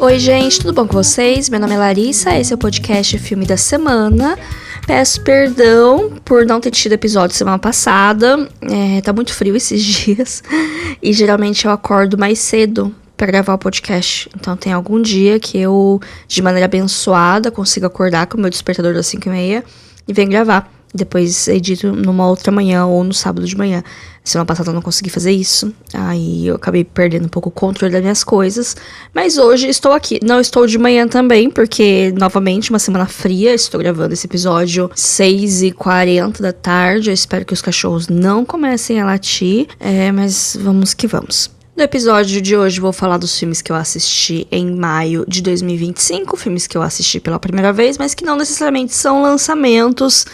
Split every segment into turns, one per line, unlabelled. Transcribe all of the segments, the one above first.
Oi gente, tudo bom com vocês? Meu nome é Larissa, esse é o podcast Filme da Semana. Peço perdão por não ter tido episódio semana passada, tá muito frio esses dias e geralmente eu acordo mais cedo para gravar o podcast. Então tem algum dia que eu, de maneira abençoada, consigo acordar com o meu despertador das 5h30 e venho gravar. Depois edito numa outra manhã ou no sábado de manhã. Semana passada eu não consegui fazer isso. Aí eu acabei perdendo um pouco o controle das minhas coisas. Mas hoje estou aqui. Não estou de manhã também, porque, novamente, uma semana fria. Estou gravando esse episódio 6h40 da tarde. Eu espero que os cachorros não comecem a latir. Mas vamos que vamos. No episódio de hoje vou falar dos filmes que eu assisti em maio de 2025. Filmes que eu assisti pela primeira vez, mas que não necessariamente são lançamentos.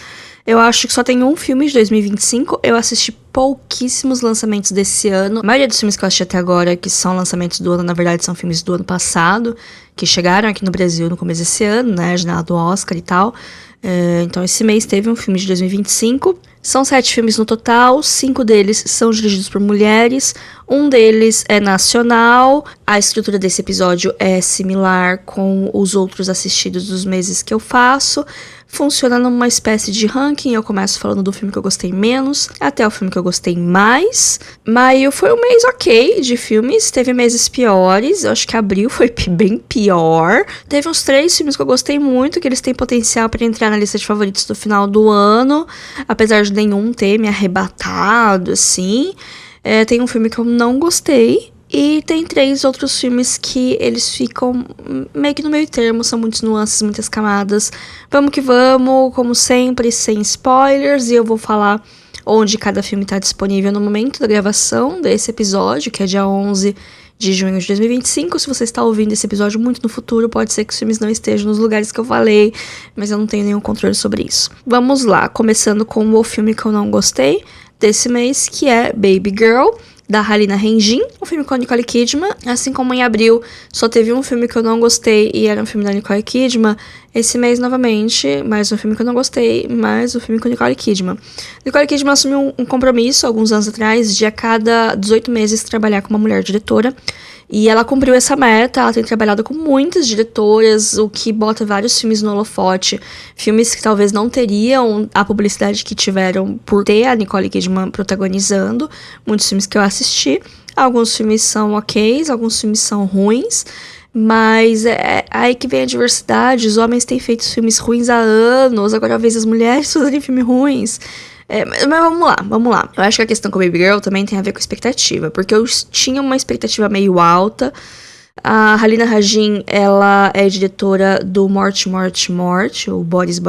Eu acho que só tem um filme de 2025. Eu assisti pouquíssimos lançamentos desse ano. A maioria dos filmes que eu assisti até agora, que são lançamentos do ano, na verdade são filmes do ano passado, que chegaram aqui no Brasil no começo desse ano, né, janela do Oscar e tal. Então esse mês teve um filme de 2025. São 7 filmes no total, 5 deles são dirigidos por mulheres, um deles é nacional. A estrutura desse episódio é similar com os outros assistidos dos meses que eu faço. Funciona numa espécie de ranking. Eu começo falando do filme que eu gostei menos até o filme que eu gostei mais. Maio foi um mês ok de filmes, teve meses piores. Eu acho que abril foi bem pior. Teve uns 3 filmes que eu gostei muito, que eles têm potencial para entrar na lista de favoritos do final do ano, apesar de nenhum ter me arrebatado, assim. Tem um filme que eu não gostei. E tem 3 outros filmes que eles ficam meio que no meio termo, são muitas nuances, muitas camadas. Vamos que vamos, como sempre, sem spoilers, e eu vou falar onde cada filme está disponível no momento da gravação desse episódio, que é dia 11 de junho de 2025. Se você está ouvindo esse episódio muito no futuro, pode ser que os filmes não estejam nos lugares que eu falei, mas eu não tenho nenhum controle sobre isso. Vamos lá, começando com o filme que eu não gostei desse mês, que é Baby Girl, da Halina Rengin, um filme com a Nicole Kidman. Assim como em abril só teve um filme que eu não gostei e era um filme da Nicole Kidman, esse mês novamente, mais um filme que eu não gostei, mais um filme com a Nicole Kidman. Nicole Kidman assumiu um compromisso alguns anos atrás de a cada 18 meses trabalhar com uma mulher diretora. E ela cumpriu essa meta, ela tem trabalhado com muitas diretoras, o que bota vários filmes no holofote. Filmes que talvez não teriam a publicidade que tiveram por ter a Nicole Kidman protagonizando. Muitos filmes que eu assisti. Alguns filmes são ok, alguns filmes são ruins. Mas é aí que vem a diversidade. Os homens têm feito filmes ruins há anos, agora é a vez das mulheres fazerem filmes ruins. Mas vamos lá. Eu acho que a questão com Baby Girl também tem a ver com expectativa, porque eu tinha uma expectativa meio alta. A Halina Rengin, ela é diretora do Morte, ou Bodies,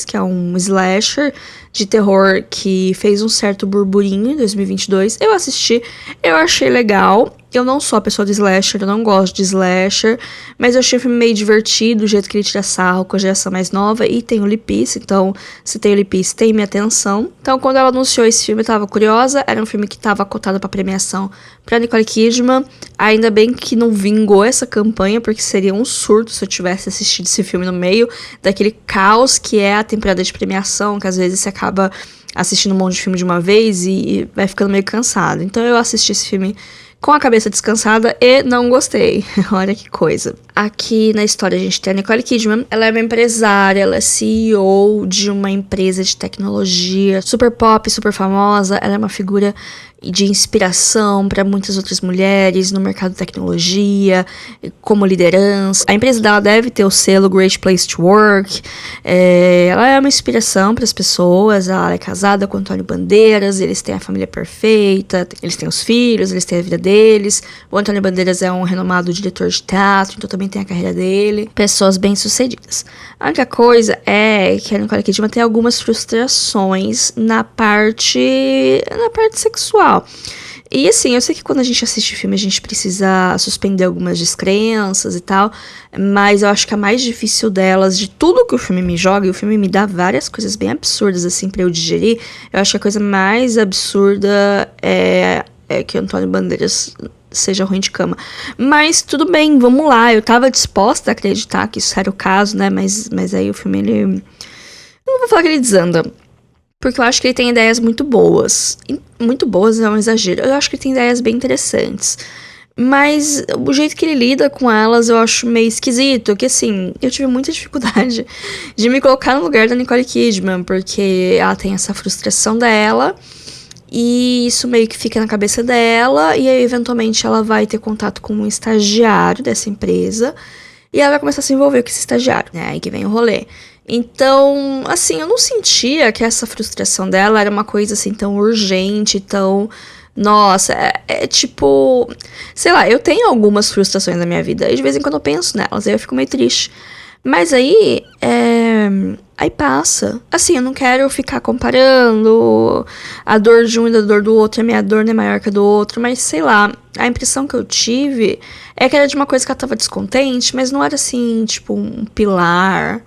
que é um slasher de terror que fez um certo burburinho em 2022. Eu assisti, eu achei legal. Eu não sou a pessoa de slasher, eu não gosto de slasher, mas eu achei o filme meio divertido, o jeito que ele tira sarro com a geração mais nova, e tem o Lee Peace, então se tem o Lee Peace, tem minha atenção. Então quando ela anunciou esse filme eu tava curiosa, era um filme que tava cotado pra premiação pra Nicole Kidman. Ainda bem que não vingou essa campanha, porque seria um surto se eu tivesse assistido esse filme no meio daquele caos que é a temporada de premiação, que às vezes você acaba assistindo um monte de filme de uma vez e vai ficando meio cansado. Então eu assisti esse filme com a cabeça descansada e não gostei. Olha que coisa. Aqui na história a gente tem a Nicole Kidman. Ela é uma empresária, ela é CEO de uma empresa de tecnologia super pop, super famosa. Ela é uma figura de inspiração para muitas outras mulheres no mercado de tecnologia, como liderança. A empresa dela deve ter o selo Great Place to Work. Ela é uma inspiração para as pessoas. Ela é casada com Antônio Bandeiras, eles têm a família perfeita, eles têm os filhos, eles têm a vida deles. O Antônio Bandeiras é um renomado diretor de teatro, então também tem a carreira dele. Pessoas bem-sucedidas. A única coisa é que a Nicole Kidman tem algumas frustrações na parte sexual. E assim, eu sei que quando a gente assiste filme a gente precisa suspender algumas descrenças e tal, mas eu acho que a mais difícil delas, de tudo que o filme me joga, e o filme me dá várias coisas bem absurdas assim pra eu digerir, eu acho que a coisa mais absurda é que o Antônio Bandeiras seja ruim de cama. Mas tudo bem, vamos lá, eu tava disposta a acreditar que isso era o caso, né, mas aí o filme, ele... Eu não vou falar que ele desanda, porque eu acho que ele tem ideias muito boas. Muito boas é um exagero. Eu acho que ele tem ideias bem interessantes. Mas o jeito que ele lida com elas eu acho meio esquisito. Que assim, eu tive muita dificuldade de me colocar no lugar da Nicole Kidman, porque ela tem essa frustração dela. E isso meio que fica na cabeça dela. E aí, eventualmente, ela vai ter contato com um estagiário dessa empresa. E ela vai começar a se envolver com esse estagiário, né? Aí que vem o rolê. Então, assim, eu não sentia que essa frustração dela era uma coisa assim tão urgente, tão... Nossa, é tipo... Sei lá, eu tenho algumas frustrações na minha vida. E de vez em quando eu penso nelas, aí eu fico meio triste. Mas aí, aí passa. Assim, eu não quero ficar comparando a dor de um e a dor do outro. A minha dor não é maior que a do outro. Mas, sei lá, a impressão que eu tive é que era de uma coisa que ela tava descontente, mas não era assim, tipo, um pilar.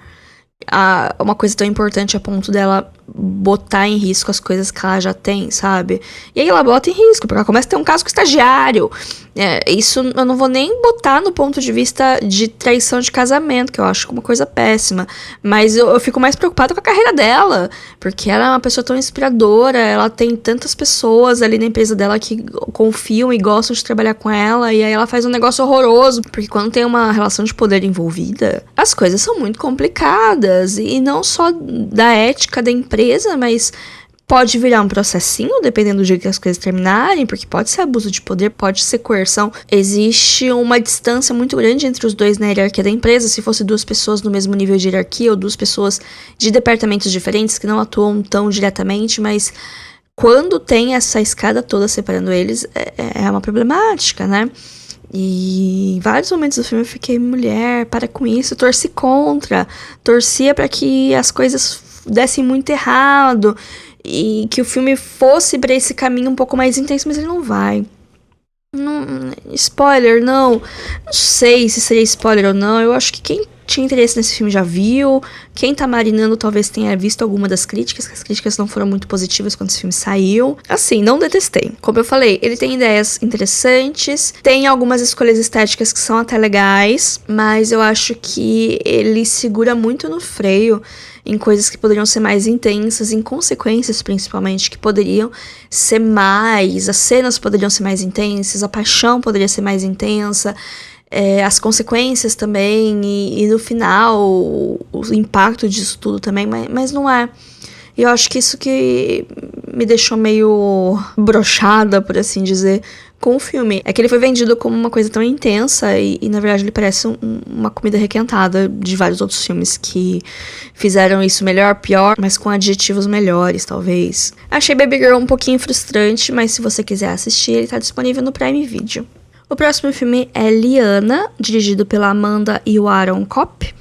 Uma coisa tão importante a ponto dela botar em risco as coisas que ela já tem, sabe? E aí ela bota em risco, porque ela começa a ter um caso com o estagiário. Isso eu não vou nem botar no ponto de vista de traição de casamento, que eu acho uma coisa péssima. Mas eu fico mais preocupada com a carreira dela, porque ela é uma pessoa tão inspiradora, ela tem tantas pessoas ali na empresa dela que confiam e gostam de trabalhar com ela, e aí ela faz um negócio horroroso, porque quando tem uma relação de poder envolvida, as coisas são muito complicadas, e não só da ética da empresa, mas pode virar um processinho, dependendo do jeito que as coisas terminarem, porque pode ser abuso de poder, pode ser coerção. Existe uma distância muito grande entre os dois na hierarquia da empresa. Se fosse duas pessoas no mesmo nível de hierarquia, ou duas pessoas de departamentos diferentes que não atuam tão diretamente, mas quando tem essa escada toda separando eles, é uma problemática, né? E em vários momentos do filme eu fiquei, mulher, para com isso, torcia para que as coisas dessem muito errado e que o filme fosse para esse caminho um pouco mais intenso, mas ele não vai. Spoiler, não sei se seria spoiler ou não. Eu acho que quem tinha interesse nesse filme já viu. Quem tá marinando talvez tenha visto alguma das críticas, que as críticas não foram muito positivas quando esse filme saiu. Assim, não detestei. Como eu falei, ele tem ideias interessantes, tem algumas escolhas estéticas que são até legais, mas eu acho que ele segura muito no freio em coisas que poderiam ser mais intensas, em consequências principalmente, que poderiam ser mais, as cenas poderiam ser mais intensas, a paixão poderia ser mais intensa, as consequências também, e no final o impacto disso tudo também, mas não é. E eu acho que isso que me deixou meio broxada, por assim dizer, com o filme. É que ele foi vendido como uma coisa tão intensa e na verdade ele parece uma comida requentada de vários outros filmes que fizeram isso melhor, pior, mas com adjetivos melhores, talvez. Achei Baby Girl um pouquinho frustrante, mas se você quiser assistir, ele tá disponível no Prime Video. O próximo filme é Liana, dirigido pela Amanda e o Aaron Kopp.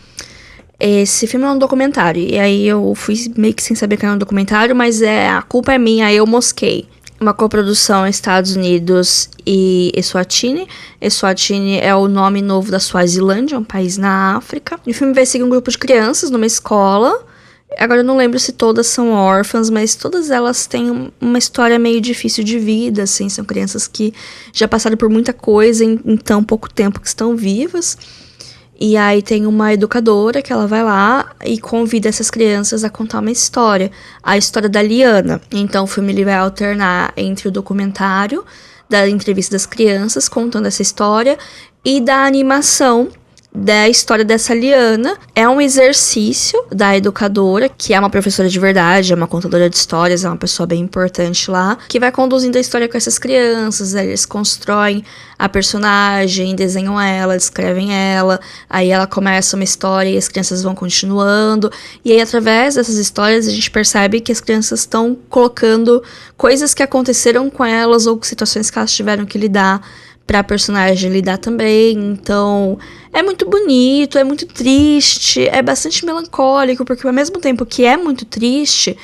Esse filme é um documentário, e aí eu fui meio que sem saber que era um documentário, mas a culpa é minha, eu mosquei. Uma coprodução Estados Unidos e Eswatini. Eswatini é o nome novo da Suazilândia, um país na África. E o filme vai seguir um grupo de crianças numa escola. Agora eu não lembro se todas são órfãs, mas todas elas têm uma história meio difícil de vida, assim. São crianças que já passaram por muita coisa em tão pouco tempo que estão vivas. E aí tem uma educadora que ela vai lá e convida essas crianças a contar uma história. A história da Liana. Então o filme ele vai alternar entre o documentário, da entrevista das crianças contando essa história, e da animação da história dessa Liana. É um exercício da educadora, que é uma professora de verdade, é uma contadora de histórias, é uma pessoa bem importante lá, que vai conduzindo a história com essas crianças. Aí eles constroem a personagem, desenham ela, descrevem ela, aí ela começa uma história e as crianças vão continuando, e aí através dessas histórias a gente percebe que as crianças estão colocando coisas que aconteceram com elas ou situações que elas tiveram que lidar pra personagem lidar também. Então é muito bonito, é muito triste, é bastante melancólico, porque ao mesmo tempo que é muito triste,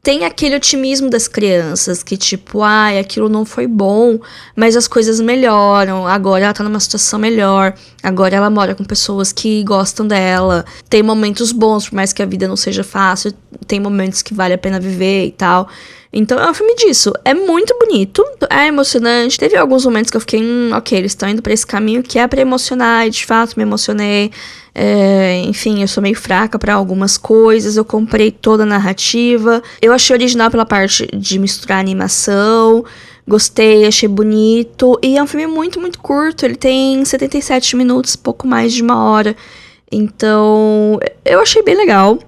tem aquele otimismo das crianças, que tipo, aquilo não foi bom, mas as coisas melhoram, agora ela tá numa situação melhor, agora ela mora com pessoas que gostam dela, tem momentos bons, por mais que a vida não seja fácil, tem momentos que vale a pena viver e tal. Então é um filme disso, é muito bonito, é emocionante, teve alguns momentos que eu fiquei, ok, eles estão indo pra esse caminho que é pra emocionar, e de fato me emocionei. Enfim, eu sou meio fraca pra algumas coisas, eu comprei toda a narrativa, eu achei original pela parte de misturar animação Gostei, achei bonito. E é um filme muito, muito curto. Ele tem 77 minutos, pouco mais de 1 hora. Então, eu achei bem legal.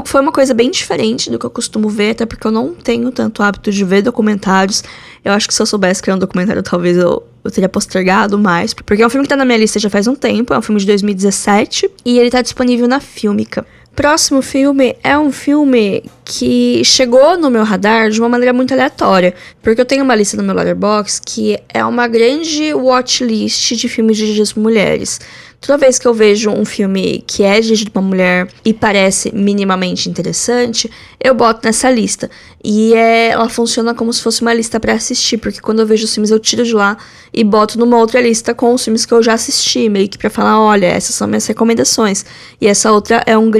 Foi uma coisa bem diferente do que eu costumo ver, até porque eu não tenho tanto hábito de ver documentários. Eu acho que se eu soubesse que era um documentário, talvez eu teria postergado mais. Porque é um filme que tá na minha lista já faz um tempo, é um filme de 2017, e ele tá disponível na Filmica. Próximo filme é um filme que chegou no meu radar de uma maneira muito aleatória, porque eu tenho uma lista no meu Letterboxd que é uma grande watchlist de filmes dirigidos por mulheres. Toda vez que eu vejo um filme que é dirigido por uma mulher e parece minimamente interessante, eu boto nessa lista. E ela funciona como se fosse uma lista pra assistir, porque quando eu vejo os filmes eu tiro de lá e boto numa outra lista com os filmes que eu já assisti, meio que pra falar, olha, essas são minhas recomendações. E essa outra é um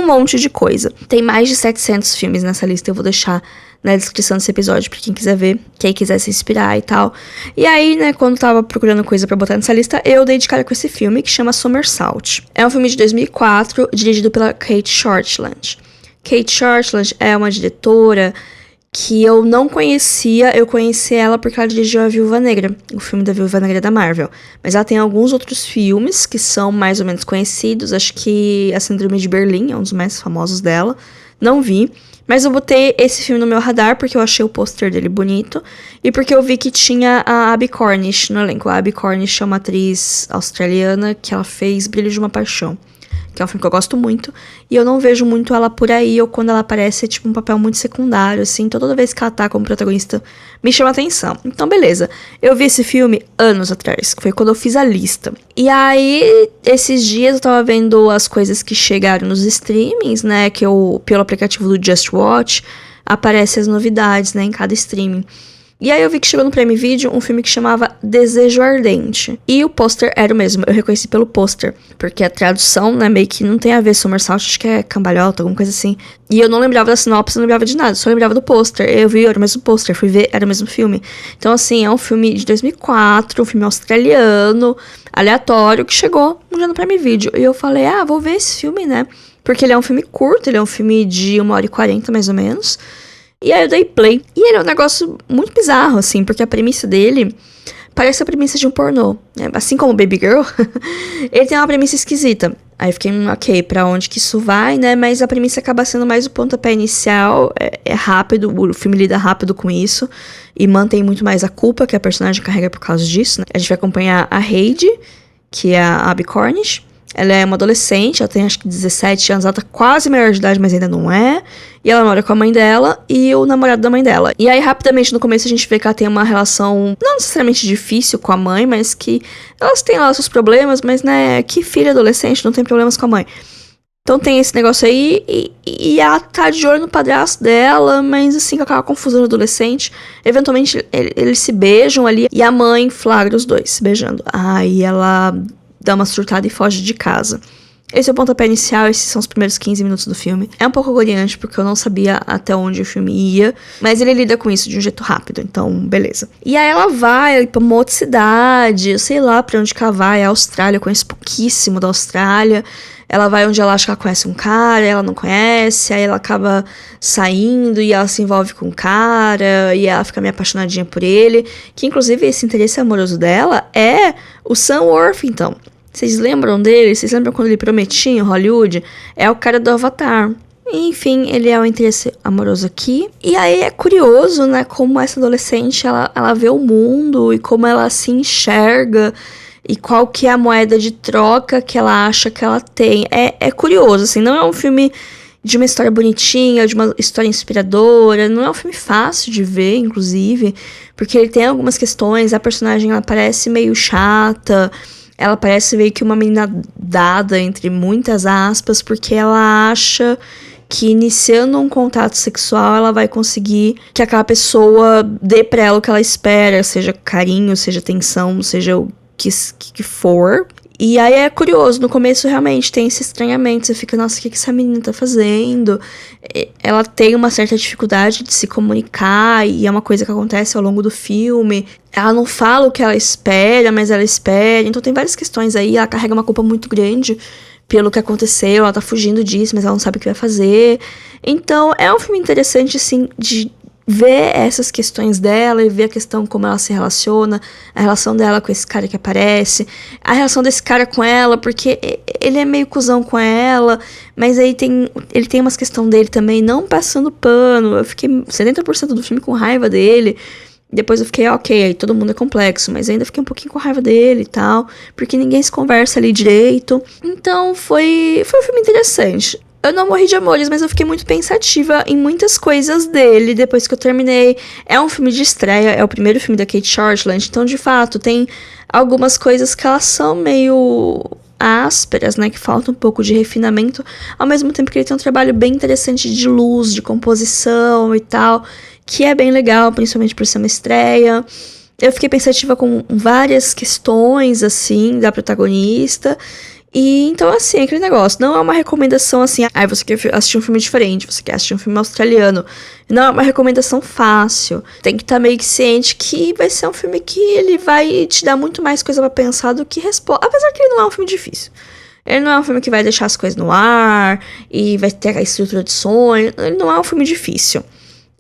monte de coisa. Tem mais de 700 filmes nessa lista, eu vou deixar na descrição desse episódio pra quem quiser ver, quem quiser se inspirar e tal. E aí, né, quando tava procurando coisa pra botar nessa lista, eu dei de cara com esse filme que chama Somersault. É um filme de 2004, dirigido pela Cate Shortland. Cate Shortland é uma diretora que eu não conhecia, eu conheci ela porque ela dirigiu A Viúva Negra, o filme da Viúva Negra da Marvel. Mas ela tem alguns outros filmes que são mais ou menos conhecidos, acho que A Síndrome de Berlim é um dos mais famosos dela, não vi. Mas eu botei esse filme no meu radar porque eu achei o pôster dele bonito e porque eu vi que tinha a Abbie Cornish no elenco. A Abbie Cornish é uma atriz australiana que ela fez Brilho de uma Paixão, que é um filme que eu gosto muito, e eu não vejo muito ela por aí, ou quando ela aparece é tipo um papel muito secundário, assim, então toda vez que ela tá como protagonista me chama atenção. Então, beleza. Eu vi esse filme anos atrás, que foi quando eu fiz a lista. E aí, esses dias eu tava vendo as coisas que chegaram nos streamings, né, que pelo aplicativo do Just Watch, aparecem as novidades, né, em cada streaming. E aí eu vi que chegou no Prime Video um filme que chamava Desejo Ardente. E o pôster era o mesmo, eu reconheci pelo pôster. Porque a tradução, né, meio que não tem a ver Somersault, acho que é cambalhota, alguma coisa assim. E eu não lembrava da sinopse, não lembrava de nada, só lembrava do pôster. Eu vi, era o mesmo pôster, fui ver, era o mesmo filme. Então, assim, é um filme de 2004, um filme australiano, aleatório, que chegou um dia no Prime Video. E eu falei, vou ver esse filme, né? Porque ele é um filme curto, ele é um filme de 1h40, mais ou menos. E aí eu dei play. E ele é um negócio muito bizarro, assim, porque a premissa dele parece a premissa de um pornô, né? Assim como Baby Girl, ele tem uma premissa esquisita. Aí eu fiquei, ok, pra onde que isso vai, né? Mas a premissa acaba sendo mais o pontapé inicial, é rápido, o filme lida rápido com isso, e mantém muito mais a culpa que a personagem carrega por causa disso, né? A gente vai acompanhar a Heidi, que é a Abbie Cornish. Ela é uma adolescente, ela tem acho que 17 anos, ela tá quase maior de idade, mas ainda não é. E ela mora com a mãe dela e o namorado da mãe dela. E aí, rapidamente, no começo, a gente vê que ela tem uma relação não necessariamente difícil com a mãe, mas que elas têm lá seus problemas, mas, né, que filha adolescente não tem problemas com a mãe. Então tem esse negócio aí, e ela tá de olho no padrasto dela, mas assim, com aquela confusão adolescente. Eventualmente, eles se beijam ali, e a mãe flagra os dois se beijando. Aí ela dá uma surtada e foge de casa. Esse é o pontapé inicial, esses são os primeiros 15 minutos do filme. É um pouco agoniante, porque eu não sabia até onde o filme ia, mas ele lida com isso de um jeito rápido, então beleza. E aí ela vai pra uma outra cidade, eu sei lá pra onde que ela vai, a Austrália, eu conheço pouquíssimo da Austrália. Ela vai onde ela acha que ela conhece um cara, ela não conhece, aí ela acaba saindo e ela se envolve com um cara, e ela fica meio apaixonadinha por ele, que inclusive esse interesse amoroso dela é o Sam Worthington. Vocês lembram dele? Vocês lembram quando ele prometia em Hollywood? É o cara do Avatar. Enfim, ele é o interesse amoroso aqui. E aí é curioso, né, como essa adolescente, ela vê o mundo e como ela se enxerga e qual que é a moeda de troca que ela acha que ela tem. É curioso, assim, não é um filme de uma história bonitinha, de uma história inspiradora, não é um filme fácil de ver, inclusive, porque ele tem algumas questões, a personagem ela parece meio chata, ela parece meio que uma menina dada, entre muitas aspas, porque ela acha que iniciando um contato sexual ela vai conseguir que aquela pessoa dê pra ela o que ela espera, seja carinho, seja atenção, seja o que for. E aí é curioso, no começo realmente tem esse estranhamento, você fica, nossa, o que essa menina tá fazendo? Ela tem uma certa dificuldade de se comunicar, e é uma coisa que acontece ao longo do filme. Ela não fala o que ela espera, mas ela espera, então tem várias questões aí, ela carrega uma culpa muito grande pelo que aconteceu, ela tá fugindo disso, mas ela não sabe o que vai fazer. Então é um filme interessante, assim, ver essas questões dela e ver a questão como ela se relaciona, a relação dela com esse cara que aparece, a relação desse cara com ela, porque ele é meio cuzão com ela, mas aí ele tem umas questões dele também, não passando pano. Eu fiquei 70% do filme com raiva dele. Depois eu fiquei, ok, aí todo mundo é complexo, mas ainda fiquei um pouquinho com raiva dele e tal, porque ninguém se conversa ali direito. Então foi um filme interessante. Eu não morri de amores, mas eu fiquei muito pensativa em muitas coisas dele depois que eu terminei. É um filme de estreia, é o primeiro filme da Kate Shortland, então de fato tem algumas coisas que elas são meio ásperas, né, que falta um pouco de refinamento, ao mesmo tempo que ele tem um trabalho bem interessante de luz, de composição e tal, que é bem legal, principalmente por ser uma estreia. Eu fiquei pensativa com várias questões, assim, da protagonista. E então, assim, aquele negócio, não é uma recomendação assim, você quer assistir um filme diferente, você quer assistir um filme australiano. Não é uma recomendação fácil. Tem que estar meio que ciente que vai ser um filme que ele vai te dar muito mais coisa pra pensar do que resposta. Apesar que ele não é um filme difícil. Ele não é um filme que vai deixar as coisas no ar e vai ter a estrutura de sonho. Ele não é um filme difícil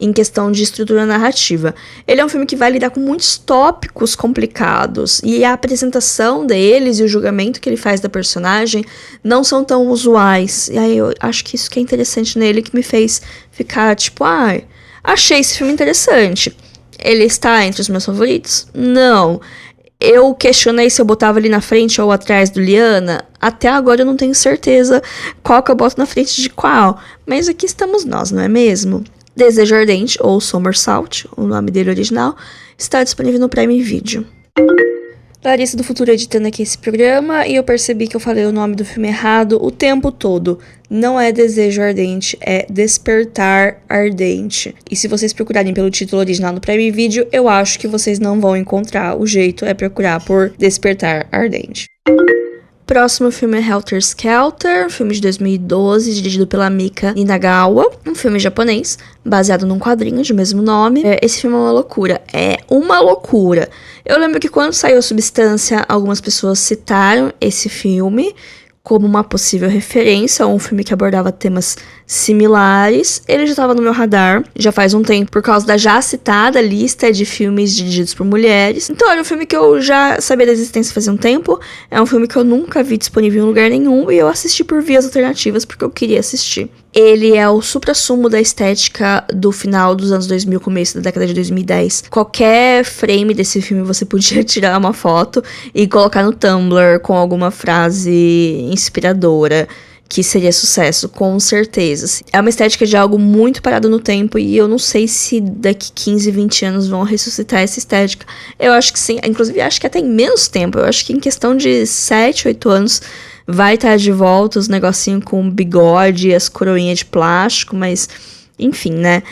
em questão de estrutura narrativa. Ele é um filme que vai lidar com muitos tópicos complicados, e a apresentação deles e o julgamento que ele faz da personagem não são tão usuais. E aí eu acho que isso que é interessante nele, que me fez ficar tipo, achei esse filme interessante. Ele está entre os meus favoritos? Não. Eu questionei se eu botava ali na frente ou atrás do Liana. Até agora eu não tenho certeza qual que eu boto na frente de qual. Mas aqui estamos nós, não é mesmo? Desejo Ardente, ou Somersault, o nome dele original, está disponível no Prime Video. Larissa do Futuro editando aqui esse programa, e eu percebi que eu falei o nome do filme errado o tempo todo. Não é Desejo Ardente, é Despertar Ardente. E se vocês procurarem pelo título original no Prime Video, eu acho que vocês não vão encontrar. O jeito é procurar por Despertar Ardente. Próximo filme é Helter Skelter, um filme de 2012, dirigido pela Mika Ninagawa, um filme japonês, baseado num quadrinho de mesmo nome. Esse filme é uma loucura, Eu lembro que quando saiu Substância, algumas pessoas citaram esse filme como uma possível referência a um filme que abordava temas similares. Ele já estava no meu radar já faz um tempo, por causa da já citada lista de filmes dirigidos por mulheres. Então era um filme que eu já sabia da existência fazia um tempo. É um filme que eu nunca vi disponível em lugar nenhum, e eu assisti por vias alternativas porque eu queria assistir. Ele é o suprassumo da estética do final dos anos 2000, começo da década de 2010. Qualquer frame desse filme você podia tirar uma foto e colocar no Tumblr com alguma frase inspiradora, que seria sucesso, com certeza. É uma estética de algo muito parado no tempo, e eu não sei se daqui 15, 20 anos vão ressuscitar essa estética. Eu acho que sim, inclusive acho que até em menos tempo. Eu acho que em questão de 7, 8 anos vai estar de volta os negocinhos com bigode e as coroinhas de plástico, mas enfim, né?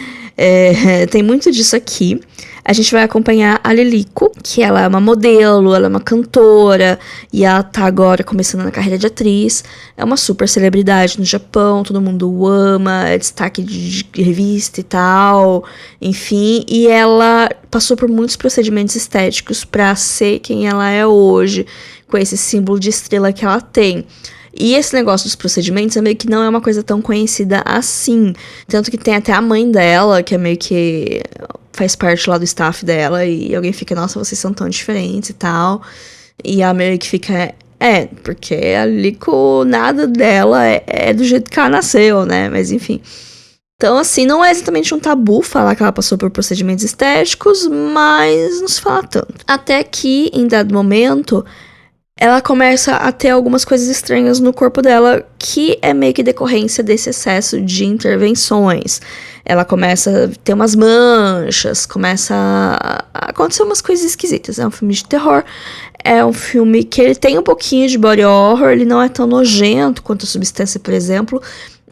Tem muito disso aqui. A gente vai acompanhar a Lilico, que ela é uma modelo, ela é uma cantora, e ela tá agora começando na carreira de atriz. É uma super celebridade no Japão, todo mundo o ama, é destaque de revista e tal, enfim. E ela passou por muitos procedimentos estéticos pra ser quem ela é hoje, com esse símbolo de estrela que ela tem. E esse negócio dos procedimentos é meio que não é uma coisa tão conhecida assim. Tanto que tem até a mãe dela, que é meio que faz parte lá do staff dela, e alguém fica, nossa, vocês são tão diferentes e tal. E ela meio que fica, porque a Lico, nada dela é do jeito que ela nasceu, né? Mas enfim. Então, assim, não é exatamente um tabu falar que ela passou por procedimentos estéticos, mas não se fala tanto. Até que, em dado momento, ela começa a ter algumas coisas estranhas no corpo dela, que é meio que decorrência desse excesso de intervenções. Ela começa a ter umas manchas, começa a acontecer umas coisas esquisitas. É um filme de terror, é um filme que ele tem um pouquinho de body horror, ele não é tão nojento quanto a Substância, por exemplo,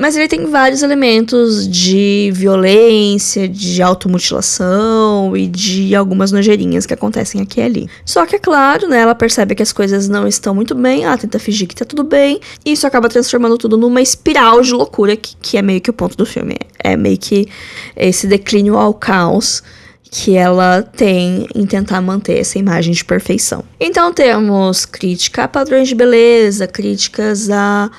mas ele tem vários elementos de violência, de automutilação e de algumas nojeirinhas que acontecem aqui e ali. Só que, é claro, né, ela percebe que as coisas não estão muito bem, ela tenta fingir que tá tudo bem, e isso acaba transformando tudo numa espiral de loucura, que é meio que o ponto do filme. É meio que esse declínio ao caos que ela tem em tentar manter essa imagem de perfeição. Então temos crítica a padrões de beleza, críticas a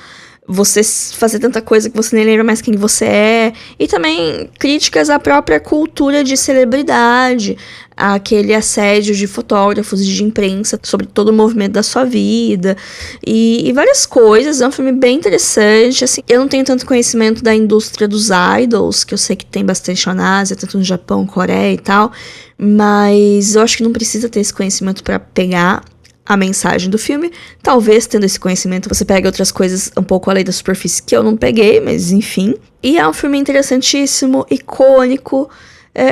você fazer tanta coisa que você nem lembra mais quem você é. E também críticas à própria cultura de celebridade, aquele assédio de fotógrafos e de imprensa sobre todo o movimento da sua vida e várias coisas. É um filme bem interessante, assim. Eu não tenho tanto conhecimento da indústria dos idols, que eu sei que tem bastante na Ásia, tanto no Japão, Coreia e tal, mas eu acho que não precisa ter esse conhecimento para pegar a mensagem do filme. Talvez, tendo esse conhecimento, você pegue outras coisas um pouco além da superfície que eu não peguei, mas enfim. E é um filme interessantíssimo, icônico,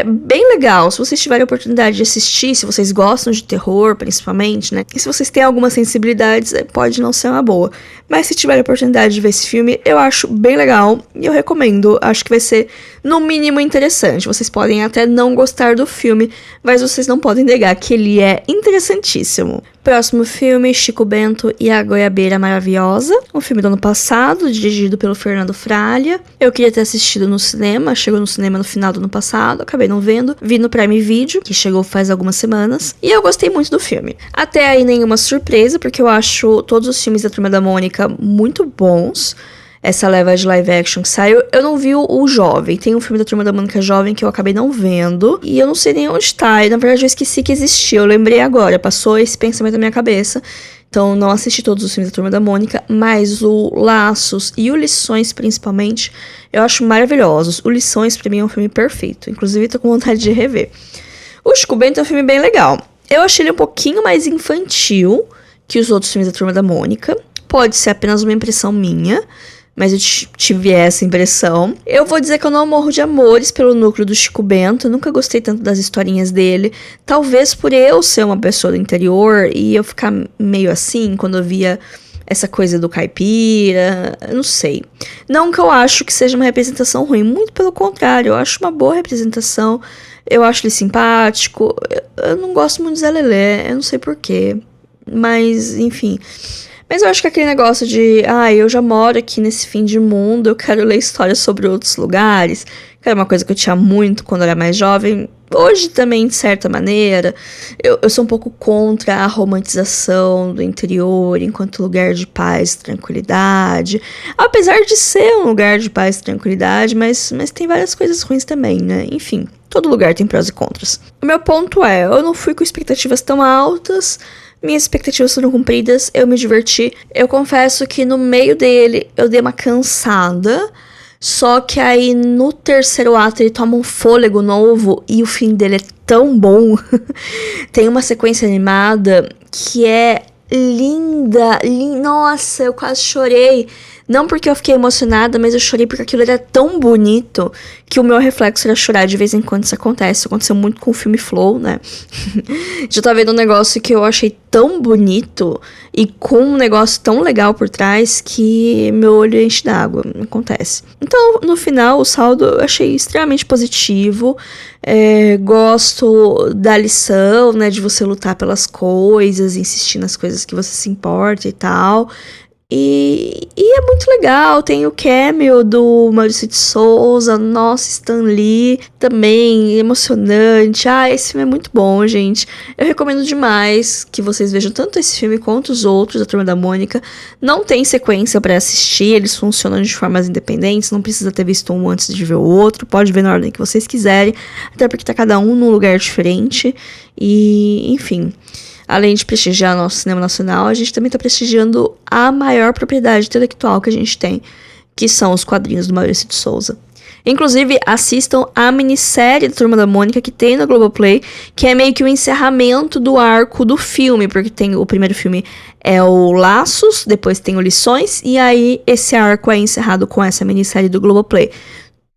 bem legal. Se vocês tiverem a oportunidade de assistir, se vocês gostam de terror, principalmente, né? E se vocês têm algumas sensibilidades, pode não ser uma boa. Mas se tiverem a oportunidade de ver esse filme, eu acho bem legal e eu recomendo. Acho que vai ser, no mínimo, interessante. Vocês podem até não gostar do filme, mas vocês não podem negar que ele é interessantíssimo. Próximo filme, Chico Bento e a Goiabeira Maravilhosa, um filme do ano passado, dirigido pelo Fernando Fralha. Eu queria ter assistido no cinema, chegou no cinema no final do ano passado, acabei não vendo. Vi no Prime Video, que chegou faz algumas semanas, e eu gostei muito do filme. Até aí nenhuma surpresa, porque eu acho todos os filmes da Turma da Mônica muito bons. Essa leva de live action que saiu, eu não vi o Jovem. Tem um filme da Turma da Mônica Jovem que eu acabei não vendo. E eu não sei nem onde tá. E na verdade eu esqueci que existia. Eu lembrei agora. Passou esse pensamento na minha cabeça. Então não assisti todos os filmes da Turma da Mônica. Mas o Laços e o Lições, principalmente, eu acho maravilhosos. O Lições, pra mim, é um filme perfeito. Inclusive, tô com vontade de rever. O Chico Bento é um filme bem legal. Eu achei ele um pouquinho mais infantil que os outros filmes da Turma da Mônica. Pode ser apenas uma impressão minha, mas eu tive essa impressão. Eu vou dizer que eu não morro de amores pelo núcleo do Chico Bento. Eu nunca gostei tanto das historinhas dele. Talvez por eu ser uma pessoa do interior e eu ficar meio assim quando eu via essa coisa do caipira. Eu não sei. Não que eu acho que seja uma representação ruim. Muito pelo contrário. Eu acho uma boa representação. Eu acho ele simpático. Eu não gosto muito de Zé Lelé. Eu não sei porquê. Mas, enfim. Mas eu acho que aquele negócio de, eu já moro aqui nesse fim de mundo, eu quero ler histórias sobre outros lugares, que era uma coisa que eu tinha muito quando eu era mais jovem. Hoje também, de certa maneira, eu sou um pouco contra a romantização do interior enquanto lugar de paz e tranquilidade. Apesar de ser um lugar de paz e tranquilidade, mas tem várias coisas ruins também, né? Enfim, todo lugar tem prós e contras. O meu ponto é, eu não fui com expectativas tão altas. Minhas expectativas foram cumpridas, eu me diverti. Eu confesso que no meio dele eu dei uma cansada. Só que aí no terceiro ato ele toma um fôlego novo e o fim dele é tão bom. Tem uma sequência animada que é linda. Nossa, eu quase chorei. Não porque eu fiquei emocionada, mas eu chorei porque aquilo era tão bonito que o meu reflexo era chorar de vez em quando. Isso acontece. Isso aconteceu muito com o filme Flow, né? Já tá vendo um negócio que eu achei tão bonito e com um negócio tão legal por trás que meu olho enche d'água. Acontece. Então, no final, o saldo eu achei extremamente positivo. Gosto da lição, né? De você lutar pelas coisas, insistir nas coisas que você se importa e tal. E é muito legal, tem o cameo do Maurício de Souza, nossa, Stan Lee, também emocionante. Esse filme é muito bom, gente. Eu recomendo demais que vocês vejam tanto esse filme quanto os outros da Turma da Mônica. Não tem sequência pra assistir, eles funcionam de formas independentes, não precisa ter visto um antes de ver o outro, pode ver na ordem que vocês quiserem, até porque tá cada um num lugar diferente. E, enfim, além de prestigiar nosso cinema nacional, a gente também está prestigiando a maior propriedade intelectual que a gente tem, que são os quadrinhos do Maurício de Souza. Inclusive, assistam a minissérie da Turma da Mônica que tem no Globoplay, que é meio que o encerramento do arco do filme, porque tem o primeiro filme é o Laços, depois tem o Lições, e aí esse arco é encerrado com essa minissérie do Globoplay.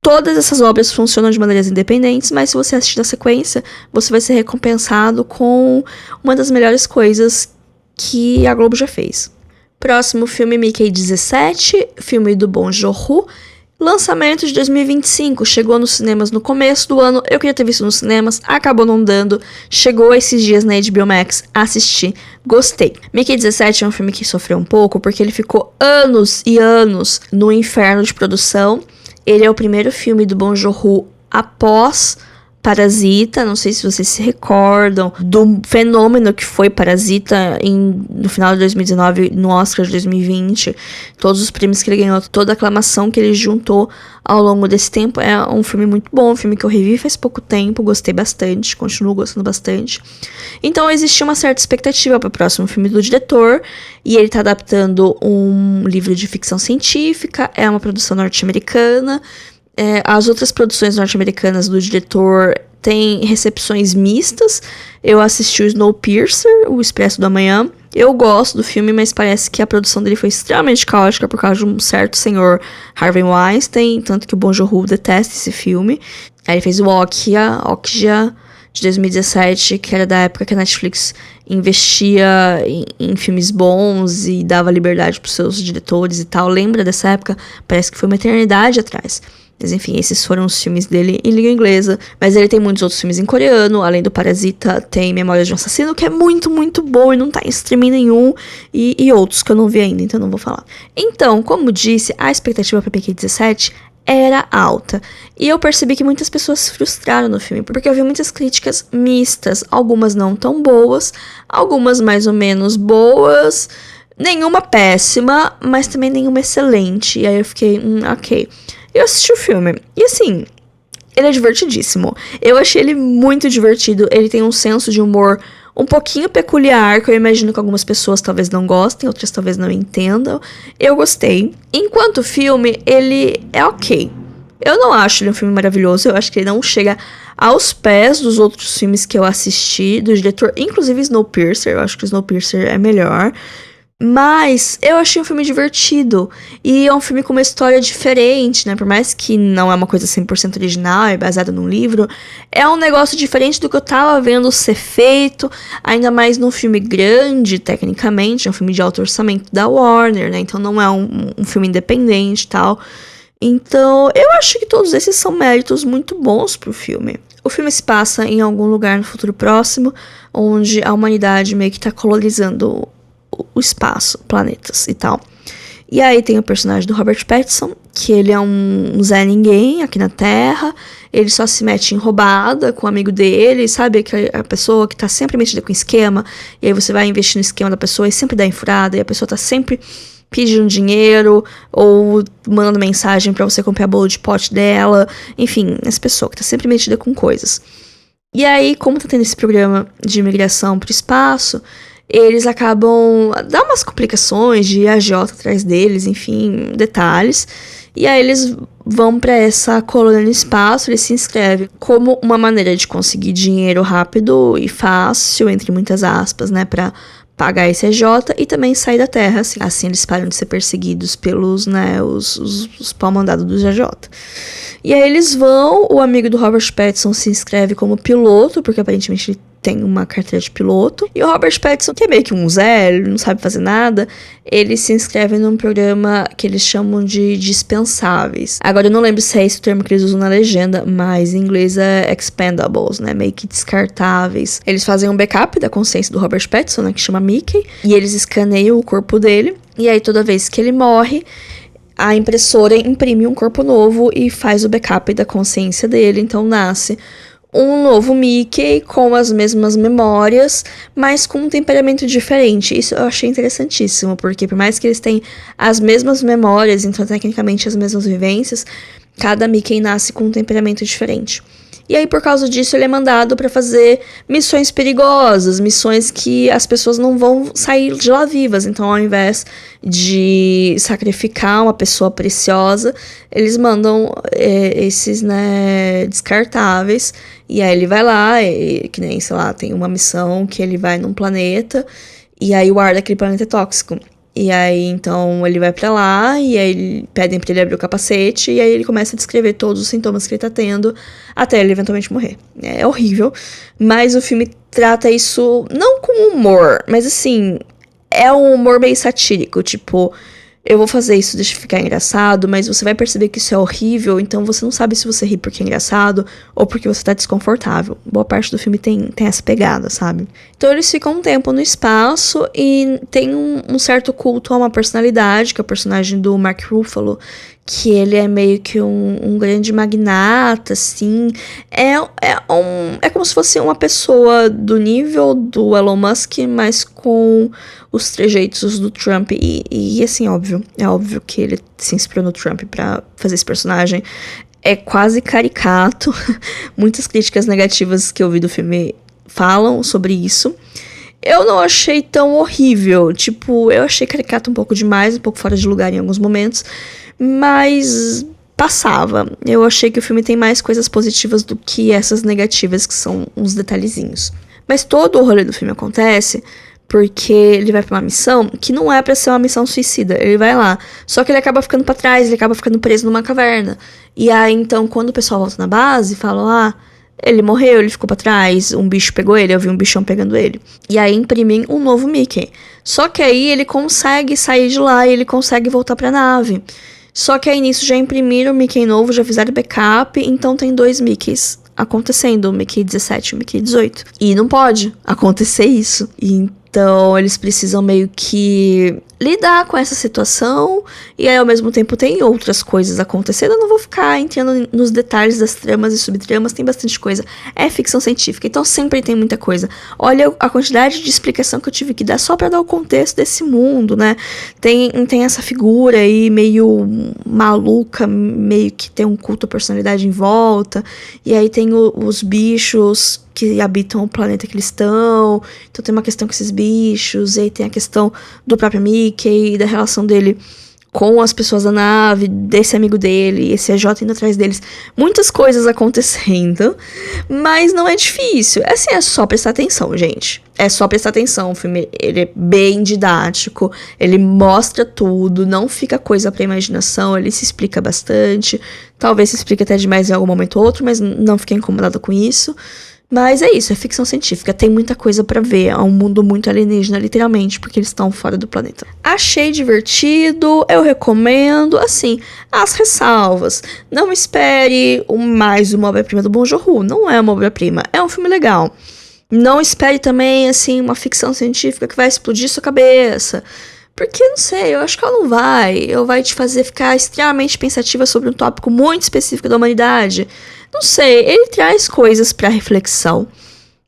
Todas essas obras funcionam de maneiras independentes, mas se você assistir na sequência, você vai ser recompensado com uma das melhores coisas que a Globo já fez. Próximo filme, Mickey 17, filme do Bong Joon-ho, lançamento de 2025, chegou nos cinemas no começo do ano, eu queria ter visto nos cinemas, acabou não dando, chegou esses dias na HBO Max, assisti, gostei. Mickey 17 é um filme que sofreu um pouco, porque ele ficou anos e anos no inferno de produção. Ele é o primeiro filme do Bong Joon-ho após Parasita, não sei se vocês se recordam do fenômeno que foi Parasita no final de 2019, no Oscar de 2020. Todos os prêmios que ele ganhou, toda a aclamação que ele juntou ao longo desse tempo. É um filme muito bom, um filme que eu revi faz pouco tempo, gostei bastante, continuo gostando bastante. Então existia uma certa expectativa para o próximo filme do diretor, e ele tá adaptando um livro de ficção científica, é uma produção norte-americana. As outras produções norte-americanas do diretor têm recepções mistas. Eu assisti o Snowpiercer, o Expresso do Amanhã. Eu gosto do filme, mas parece que a produção dele foi extremamente caótica por causa de um certo senhor Harvey Weinstein, tanto que o Bong Joon-ho detesta esse filme. Aí ele fez o Okja de 2017, que era da época que a Netflix investia em filmes bons e dava liberdade para os seus diretores e tal. Lembra dessa época? Parece que foi uma eternidade atrás. Mas enfim, esses foram os filmes dele em língua inglesa. Mas ele tem muitos outros filmes em coreano. Além do Parasita, tem Memórias de um Assassino, que é muito, muito bom e não tá em streaming nenhum. E outros que eu não vi ainda, então não vou falar. Então, como disse, a expectativa para PQ-17 era alta. E eu percebi que muitas pessoas se frustraram no filme, porque eu vi muitas críticas mistas. Algumas não tão boas, algumas mais ou menos boas. Nenhuma péssima, mas também nenhuma excelente. E aí eu fiquei, ok. Eu assisti o filme, e assim, ele é divertidíssimo. Eu achei ele muito divertido, ele tem um senso de humor um pouquinho peculiar, que eu imagino que algumas pessoas talvez não gostem, outras talvez não entendam. Eu gostei. Enquanto o filme, ele é ok. Eu não acho ele um filme maravilhoso, eu acho que ele não chega aos pés dos outros filmes que eu assisti, do diretor, inclusive Snowpiercer, eu acho que Snowpiercer é melhor. Mas eu achei um filme divertido. E é um filme com uma história diferente, né? Por mais que não é uma coisa 100% original, é baseada num livro. É um negócio diferente do que eu tava vendo ser feito. Ainda mais num filme grande, tecnicamente. É um filme de alto orçamento da Warner, né? Então não é um filme independente e tal. Então eu acho que todos esses são méritos muito bons pro filme. O filme se passa em algum lugar no futuro próximo, onde a humanidade meio que tá colonizando o espaço, planetas e tal. E aí tem o personagem do Robert Pattinson, que ele é um Zé Ninguém aqui na Terra. Ele só se mete em roubada com o amigo dele, sabe? A pessoa que tá sempre metida com esquema. E aí você vai investir no esquema da pessoa e sempre dá enfurada. E a pessoa tá sempre pedindo dinheiro ou mandando mensagem pra você comprar bolo de pote dela. Enfim, essa pessoa que tá sempre metida com coisas. E aí, como tá tendo esse programa de imigração pro espaço, eles acabam dando umas complicações de agiota atrás deles, enfim, detalhes. E aí eles vão para essa colônia no espaço, eles se inscrevem como uma maneira de conseguir dinheiro rápido e fácil, entre muitas aspas, né, para pagar esse agiota e também sair da Terra. Assim eles param de ser perseguidos pelos, né, os pau-mandados dos agiota. E aí eles vão, o amigo do Robert Pattinson se inscreve como piloto, porque aparentemente ele tem uma carteira de piloto. E o Robert Pattinson, que é meio que um Zé, ele não sabe fazer nada, ele se inscreve num programa que eles chamam de dispensáveis. Agora eu não lembro se é esse o termo que eles usam na legenda, mas em inglês é expendables, né? Meio que descartáveis. Eles fazem um backup da consciência do Robert Pattinson, né? Que chama Mickey. E eles escaneiam o corpo dele. E aí toda vez que ele morre, a impressora imprime um corpo novo e faz o backup da consciência dele. Então nasce um novo Mickey com as mesmas memórias, mas com um temperamento diferente. Isso eu achei interessantíssimo, porque por mais que eles tenham as mesmas memórias, então tecnicamente as mesmas vivências, cada Mickey nasce com um temperamento diferente. E aí, por causa disso, ele é mandado para fazer missões perigosas, missões que as pessoas não vão sair de lá vivas. Então, ao invés de sacrificar uma pessoa preciosa, eles mandam esses, né, descartáveis. E aí ele vai lá, que nem, sei lá, tem uma missão que ele vai num planeta, e aí o ar daquele planeta é tóxico. E aí, então, ele vai pra lá, e aí pedem pra ele abrir o capacete, e aí ele começa a descrever todos os sintomas que ele tá tendo, até ele eventualmente morrer. É horrível, mas o filme trata isso não com humor, mas assim, é um humor meio satírico, tipo, eu vou fazer isso, deixa ficar engraçado, mas você vai perceber que isso é horrível, então você não sabe se você ri porque é engraçado ou porque você tá desconfortável. Boa parte do filme tem essa pegada, sabe? Então eles ficam um tempo no espaço e tem um certo culto a uma personalidade, que é o personagem do Mark Ruffalo, que ele é meio que um grande magnata, assim. É como se fosse uma pessoa do nível do Elon Musk, mas com os trejeitos do Trump. E assim, é óbvio que ele se inspirou no Trump pra fazer esse personagem. É quase caricato. Muitas críticas negativas que eu vi do filme falam sobre isso. Eu não achei tão horrível. Tipo, eu achei caricato um pouco demais, um pouco fora de lugar em alguns momentos. Mas passava. Eu achei que o filme tem mais coisas positivas do que essas negativas, que são uns detalhezinhos. Mas todo o rolê do filme acontece porque ele vai pra uma missão que não é pra ser uma missão suicida. Ele vai lá. Só que ele acaba ficando pra trás, ele acaba ficando preso numa caverna. E aí, então, quando o pessoal volta na base, falam, ele morreu, ele ficou pra trás, um bicho pegou ele, eu vi um bichão pegando ele. E aí imprimem um novo Mickey. Só que aí ele consegue sair de lá e ele consegue voltar pra nave. Só que aí nisso já imprimiram o Mickey novo, já fizeram backup, então tem 2 Mickeys acontecendo, o Mickey 17 e o Mickey 18. E não pode acontecer isso. Então eles precisam meio que lidar com essa situação, e aí ao mesmo tempo tem outras coisas acontecendo. Eu não vou ficar entrando nos detalhes das tramas e subtramas, tem bastante coisa. É ficção científica, então sempre tem muita coisa. Olha a quantidade de explicação que eu tive que dar só pra dar o contexto desse mundo, né? Tem essa figura aí meio maluca, meio que tem um culto à personalidade em volta, e aí tem os bichos que habitam o planeta que eles estão. Então tem uma questão com esses bichos, e aí tem a questão do próprio Mickey, da relação dele com as pessoas da nave, desse amigo dele, esse AJ indo atrás deles. Muitas coisas acontecendo, mas não é difícil. Assim, é só prestar atenção, gente. É só prestar atenção. O filme, ele é bem didático, ele mostra tudo, não fica coisa pra imaginação, ele se explica bastante. Talvez se explique até demais em algum momento ou outro, mas não fiquei incomodada com isso. Mas é isso, é ficção científica, tem muita coisa pra ver, é um mundo muito alienígena, literalmente, porque eles estão fora do planeta. Achei divertido, eu recomendo, assim, as ressalvas. Não espere mais uma obra-prima do Bong Joon-ho, não é uma obra-prima, é um filme legal. Não espere também, assim, uma ficção científica que vai explodir sua cabeça. Porque, não sei, eu acho que ela não vai. Ou vai te fazer ficar extremamente pensativa sobre um tópico muito específico da humanidade. Não sei, ele traz coisas pra reflexão.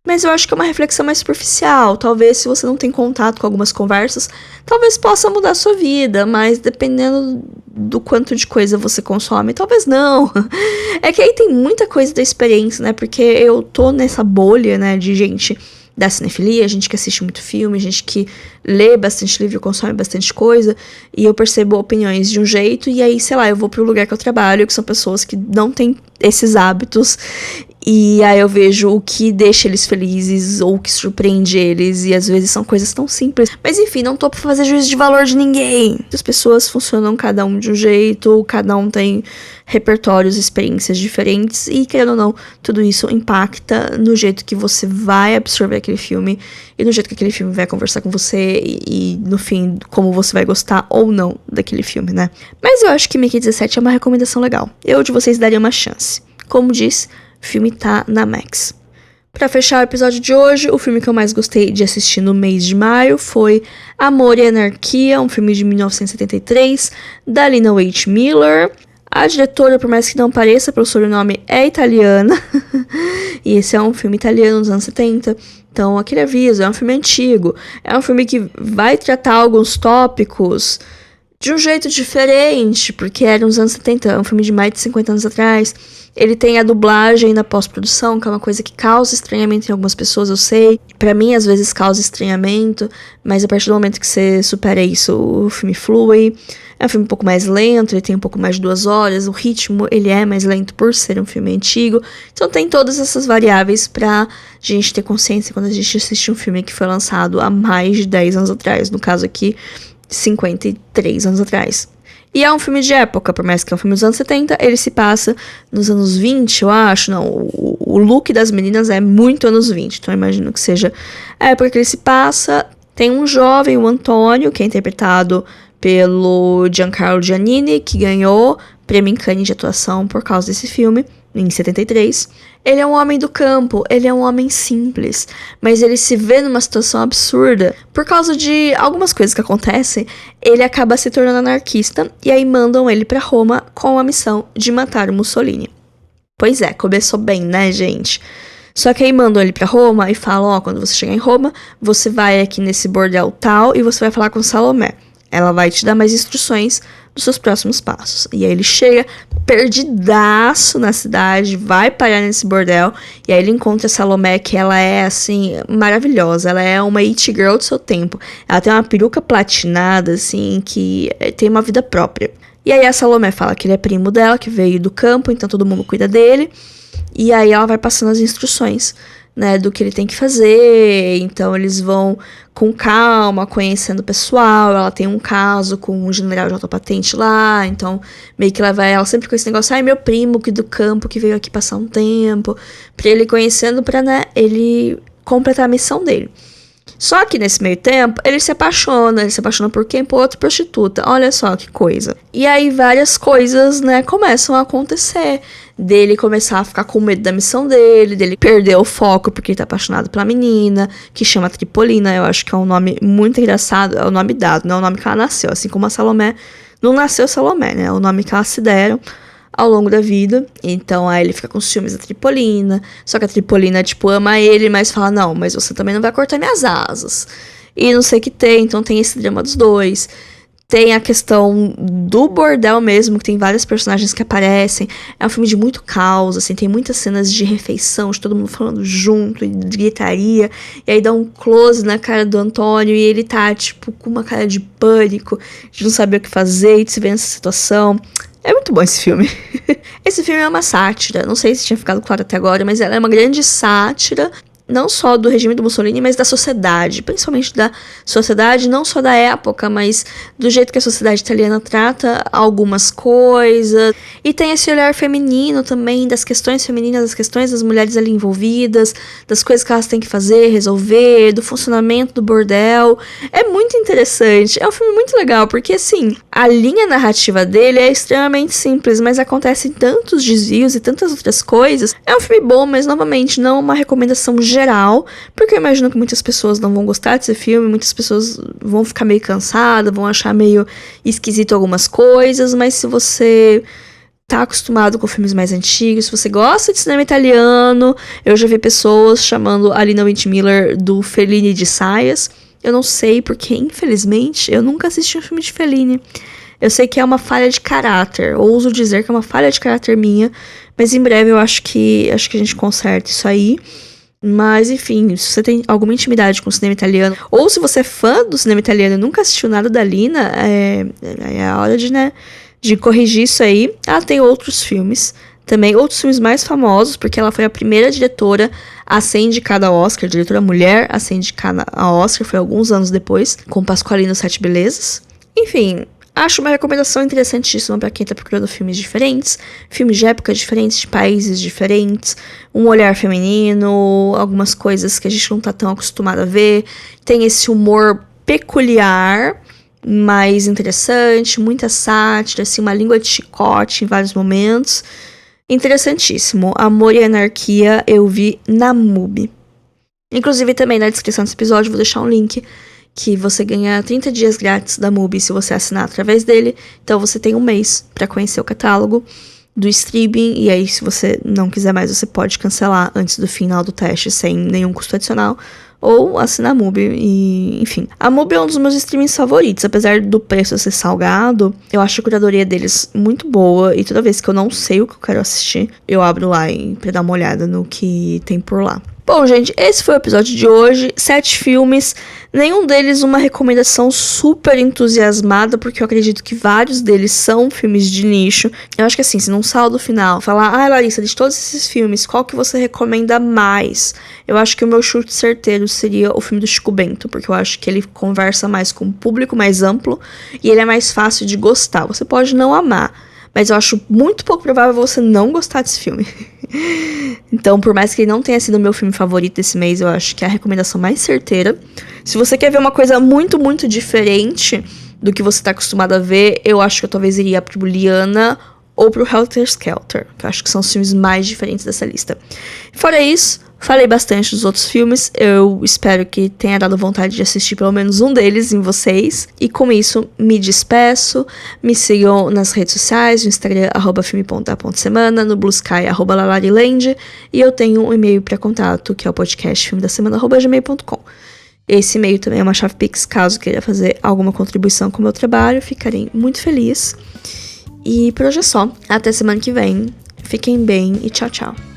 Mas eu acho que é uma reflexão mais superficial. Talvez, se você não tem contato com algumas conversas, talvez possa mudar a sua vida. Mas dependendo do quanto de coisa você consome, talvez não. É que aí tem muita coisa da experiência, né? Porque eu tô nessa bolha, né, de gente da cinefilia, gente que assiste muito filme, gente que lê bastante livro, consome bastante coisa, e eu percebo opiniões de um jeito, e aí, sei lá, eu vou pro lugar que eu trabalho, que são pessoas que não têm esses hábitos, e aí eu vejo o que deixa eles felizes, ou o que surpreende eles, e às vezes são coisas tão simples. Mas enfim, não tô pra fazer juízo de valor de ninguém. As pessoas funcionam cada um de um jeito, cada um tem repertórios, experiências diferentes, e querendo ou não, tudo isso impacta no jeito que você vai absorver aquele filme, e no jeito que aquele filme vai conversar com você, e no fim, como você vai gostar ou não daquele filme, né? Mas eu acho que Mickey 17 é uma recomendação legal. Eu de vocês daria uma chance. Como disse, o filme tá na Max. Pra fechar o episódio de hoje, o filme que eu mais gostei de assistir no mês de maio foi Amor e Anarquia, um filme de 1973, da Lina Waite Miller. A diretora, por mais que não pareça pelo sobrenome, é italiana. E esse é um filme italiano dos anos 70. Então, aquele aviso, é um filme antigo. É um filme que vai tratar alguns tópicos de um jeito diferente, porque era nos anos 70, é um filme de mais de 50 anos atrás. Ele tem a dublagem na pós-produção, que é uma coisa que causa estranhamento em algumas pessoas, eu sei. Pra mim, às vezes, causa estranhamento, mas a partir do momento que você supera isso, o filme flui. É um filme um pouco mais lento, ele tem um pouco mais de 2 horas, o ritmo, ele é mais lento por ser um filme antigo. Então tem todas essas variáveis pra gente ter consciência quando a gente assiste um filme que foi lançado há mais de 10 anos atrás, no caso aqui, 53 anos atrás. E é um filme de época, por mais que é um filme dos anos 70, ele se passa nos anos 20, eu acho. Não, o look das meninas é muito anos 20, então eu imagino que seja a época que ele se passa. Tem um jovem, o Antônio, que é interpretado pelo Giancarlo Giannini, que ganhou prêmio em Cannes de atuação por causa desse filme, em 73. Ele é um homem do campo, ele é um homem simples, mas ele se vê numa situação absurda. Por causa de algumas coisas que acontecem, ele acaba se tornando anarquista, e aí mandam ele pra Roma com a missão de matar o Mussolini. Pois é, começou bem, né, gente? Só que aí mandam ele pra Roma e falam, ó, quando você chegar em Roma, você vai aqui nesse bordel tal e você vai falar com Salomé. Ela vai te dar mais instruções dos seus próximos passos. E aí ele chega perdidaço na cidade, vai parar nesse bordel, e aí ele encontra a Salomé, que ela é, assim, maravilhosa. Ela é uma it girl do seu tempo. Ela tem uma peruca platinada, assim, que tem uma vida própria. E aí a Salomé fala que ele é primo dela, que veio do campo, então todo mundo cuida dele. E aí ela vai passando as instruções, né, do que ele tem que fazer. Então eles vão com calma, conhecendo o pessoal. Ela tem um caso com um general de alta patente lá, então meio que leva ela sempre com esse negócio, ai, meu primo que do campo, que veio aqui passar um tempo, pra ele conhecendo, pra, né, ele completar a missão dele. Só que nesse meio tempo, ele se apaixona por quem? Por outra prostituta. Olha só que coisa. E aí várias coisas, né, começam a acontecer. Dele começar a ficar com medo da missão dele perder o foco porque ele tá apaixonado pela menina, que chama Tripolina. Eu acho que é um nome muito engraçado, é o nome dado, não é o nome que ela nasceu. Assim como a Salomé não nasceu Salomé, né? É o nome que elas se deram ao longo da vida. Então aí ele fica com ciúmes da Tripolina. Só que a Tripolina, tipo, ama ele, mas fala, não, mas você também não vai cortar minhas asas. E não sei o que tem, então tem esse drama dos dois. Tem a questão do bordel mesmo, que tem vários personagens que aparecem. É um filme de muito caos, assim, tem muitas cenas de refeição, de todo mundo falando junto, e de gritaria. E aí dá um close na cara do Antônio e ele tá, tipo, com uma cara de pânico, de não saber o que fazer e de se ver nessa situação. É muito bom esse filme. Esse filme é uma sátira, não sei se tinha ficado claro até agora, mas ela é uma grande sátira, não só do regime do Mussolini, mas da sociedade, principalmente da sociedade, não só da época, mas do jeito que a sociedade italiana trata algumas coisas. E tem esse olhar feminino também, das questões femininas, das questões das mulheres ali envolvidas, das coisas que elas têm que fazer, resolver, do funcionamento do bordel. É muito interessante, é um filme muito legal, porque assim, a linha narrativa dele é extremamente simples, mas acontecem tantos desvios e tantas outras coisas. É um filme bom, mas novamente, não uma recomendação geral, porque eu imagino que muitas pessoas não vão gostar desse filme, muitas pessoas vão ficar meio cansadas, vão achar meio esquisito algumas coisas, mas se você tá acostumado com filmes mais antigos, se você gosta de cinema italiano, eu já vi pessoas chamando a Lina Wintmiller do Fellini de saias. Eu não sei, porque infelizmente eu nunca assisti um filme de Fellini. Eu sei que é uma falha de caráter, ouso dizer que é uma falha de caráter minha, mas em breve eu acho que a gente conserta isso aí. Mas, enfim, se você tem alguma intimidade com o cinema italiano, ou se você é fã do cinema italiano e nunca assistiu nada da Lina, é a hora de corrigir isso aí. Ela tem outros filmes, também outros filmes mais famosos, porque ela foi a primeira diretora a ser indicada ao Oscar, diretora mulher a ser indicada ao Oscar, foi alguns anos depois, com Pasqualino Sete Belezas. Enfim, acho uma recomendação interessantíssima para quem tá procurando filmes diferentes, filmes de épocas diferentes, de países diferentes, um olhar feminino, algumas coisas que a gente não tá tão acostumado a ver. Tem esse humor peculiar, mas interessante, muita sátira, assim, uma língua de chicote em vários momentos. Interessantíssimo. Amor e Anarquia eu vi na MUBI. Inclusive também na descrição desse episódio vou deixar um link que você ganha 30 dias grátis da MUBI se você assinar através dele. Então você tem um mês para conhecer o catálogo do streaming. E aí, se você não quiser mais, você pode cancelar antes do final do teste sem nenhum custo adicional. Ou assinar a MUBI, e enfim. A MUBI é um dos meus streamings favoritos. Apesar do preço ser salgado, eu acho a curadoria deles muito boa. E toda vez que eu não sei o que eu quero assistir, eu abro lá pra dar uma olhada no que tem por lá. Bom, gente, esse foi o episódio de hoje. 7 filmes, nenhum deles uma recomendação super entusiasmada, porque eu acredito que vários deles são filmes de nicho. Eu acho que assim, se num saldo final falar, Larissa, de todos esses filmes, qual que você recomenda mais? Eu acho que o meu chute certeiro seria o filme do Chico Bento, porque eu acho que ele conversa mais com o público mais amplo e ele é mais fácil de gostar. Você pode não amar, mas eu acho muito pouco provável você não gostar desse filme. Então, por mais que ele não tenha sido o meu filme favorito desse mês, eu acho que é a recomendação mais certeira. Se você quer ver uma coisa muito, muito diferente, do que você tá acostumado a ver, eu acho que eu talvez iria pro Liana ou pro Helter Skelter, que eu acho que são os filmes mais diferentes dessa lista. Fora isso, falei bastante dos outros filmes, eu espero que tenha dado vontade de assistir pelo menos um deles em vocês. E com isso, me despeço, me sigam nas redes sociais, no Instagram, @filme.da.semana, no Blue Sky, @lalariland, e eu tenho um e-mail para contato, que é o podcast filmedasemana@gmail.com. Esse e-mail também é uma chave Pix, caso queira fazer alguma contribuição com o meu trabalho, ficarei muito feliz. E por hoje é só, até semana que vem, fiquem bem e tchau, tchau.